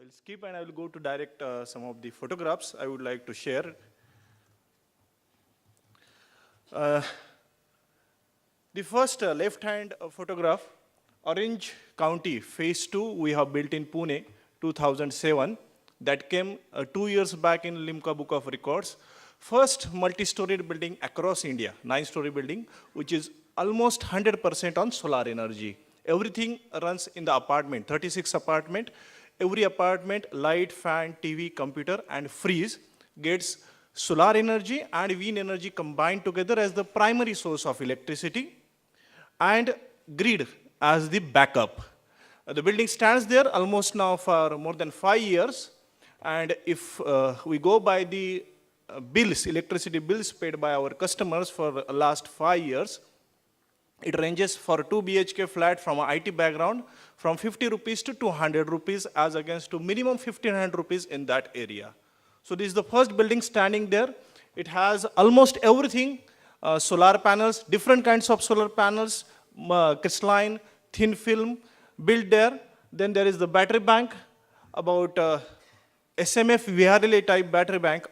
will skip and I will go to direct some of the photographs I would like to share. Uh, the first left-hand photograph, Orange County, Phase 2, we have built in Pune, 2007. That came 2 years back in Limca Book of Records. First multi-storied building across India, 9-story building, which is almost 100% on solar energy. Everything runs in the apartment, 36 apartment. Every apartment, light, fan, TV, computer, and freeze gets solar energy and wind energy combined together as the primary source of electricity and grid as the backup. The building stands there almost now for more than 5 years. And if we go by the bills, electricity bills paid by our customers for the last 5 years, it ranges for 2 BHK flat from an IT background from 50 rupees to 200 rupees as against to minimum 1500 rupees in that area. So this is the first building standing there. It has almost everything, solar panels, different kinds of solar panels, crystalline, thin film built there. Then there is the battery bank, about SMF VRLA type battery bank,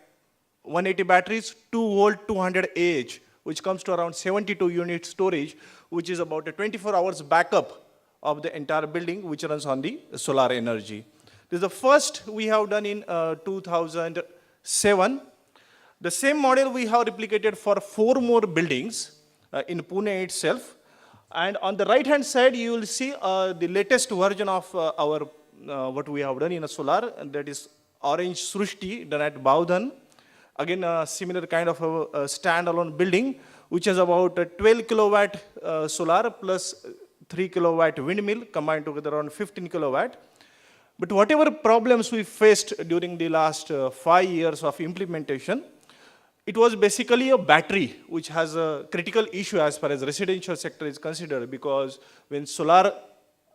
180 batteries, 2 volt 200 Ah, which comes to around 72 unit storage, which is about a 24 hours backup of the entire building, which runs on the solar energy. This is the first we have done in 2007. The same model we have replicated for 4 more buildings in Pune itself. And on the right-hand side, you will see the latest version of our what we have done in a solar, and that is Orange Srushti, done at Baudhan. Again, a similar kind of a standalone building, which has about a 12 kilowatt solar plus 3 kilowatt windmill combined together around 15 kilowatt. But whatever problems we faced during the last 5 years of implementation, it was basically a battery, which has a critical issue as far as residential sector is considered, because when solar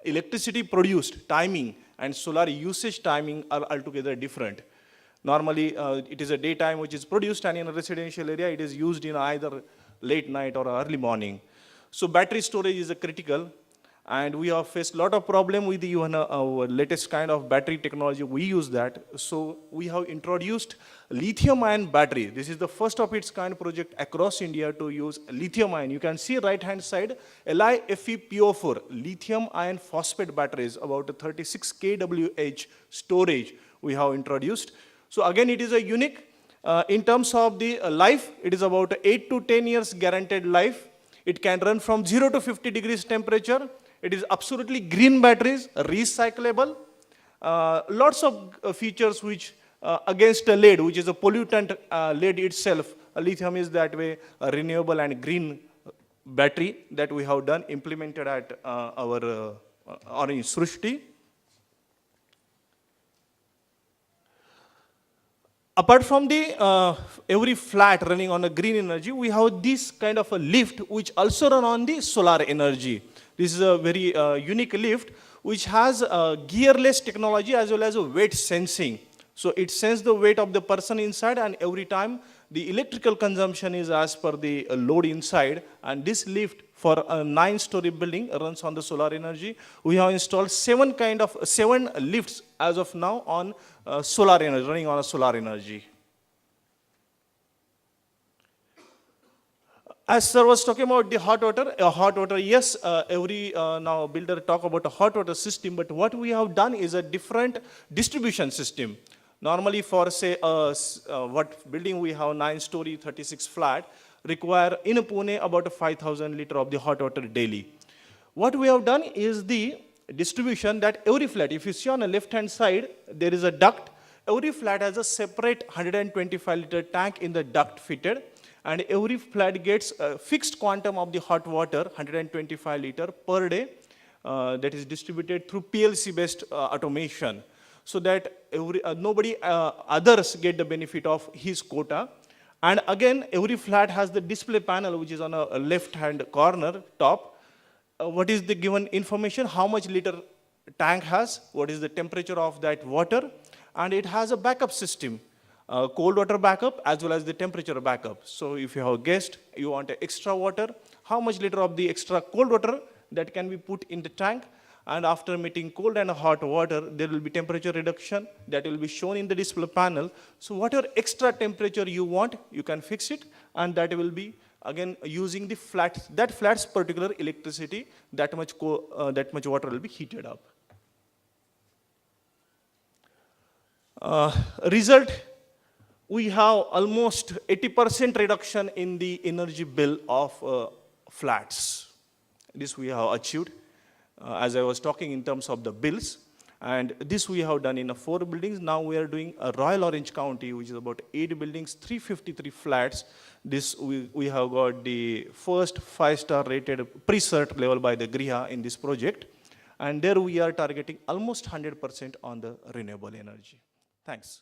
electricity produced timing and solar usage timing are altogether different. Normally, it is a daytime which is produced, and in a residential area, it is used in either late night or early morning. So battery storage is a critical, and we have faced a lot of problem with the our latest kind of battery technology. We use that. So we have introduced lithium-ion battery. This is the first of its kind project across India to use lithium-ion. You can see right-hand side, LiFePO4, lithium iron phosphate batteries, about 36 kWh storage we have introduced. So again, it is a unique, in terms of the life, it is about 8 to 10 years guaranteed life. It can run from 0 to 50 degrees temperature. It is absolutely green batteries, recyclable. Lots of features which against a lead, which is a pollutant lead itself. Lithium is that way a renewable and green battery that we have done, implemented at our Orange Srushti. Apart from the every flat running on a green energy, we have this kind of a lift which also run on the solar energy. This is a very unique lift which has gearless technology as well as a weight sensing. So it senses the weight of the person inside, and every time the electrical consumption is as per the load inside. And this lift for a 9-story building runs on the solar energy. We have installed 7 lifts as of now on solar energy, running on a solar energy. As sir was talking about the hot water, yes, every now builder talk about a hot water system, but what we have done is a different distribution system. Normally for say, what building we have 9-story, 36 flat, require in Pune about 5,000 liter of the hot water daily. What we have done is the distribution that every flat, if you see on the left-hand side, there is a duct. Every flat has a separate 125 liter tank in the duct fitted, and every flat gets a fixed quantum of the hot water, 125 liter per day, that is distributed through PLC-based automation, so that nobody others get the benefit of his quota. And again, every flat has the display panel, which is on a left-hand corner top. What is the given information? How much liter tank has? What is the temperature of that water? And it has a backup system, cold water backup as well as the temperature backup. So if you have a guest, you want extra water, how much liter of the extra cold water that can be put in the tank, and after meeting cold and hot water, there will be temperature reduction that will be shown in the display panel. So whatever extra temperature you want, you can fix it, and that will be again using the flat's particular electricity, that much water will be heated up. Result, we have almost 80% reduction in the energy bill of flats. This we have achieved, as I was talking in terms of the bills. And this we have done in 4 buildings. Now we are doing a Royal Orange County, which is about 8 buildings, 353 flats. This we have got the first 5-star rated pre-cert level by the GRIHA in this project. And there we are targeting almost 100% on the renewable energy. Thanks.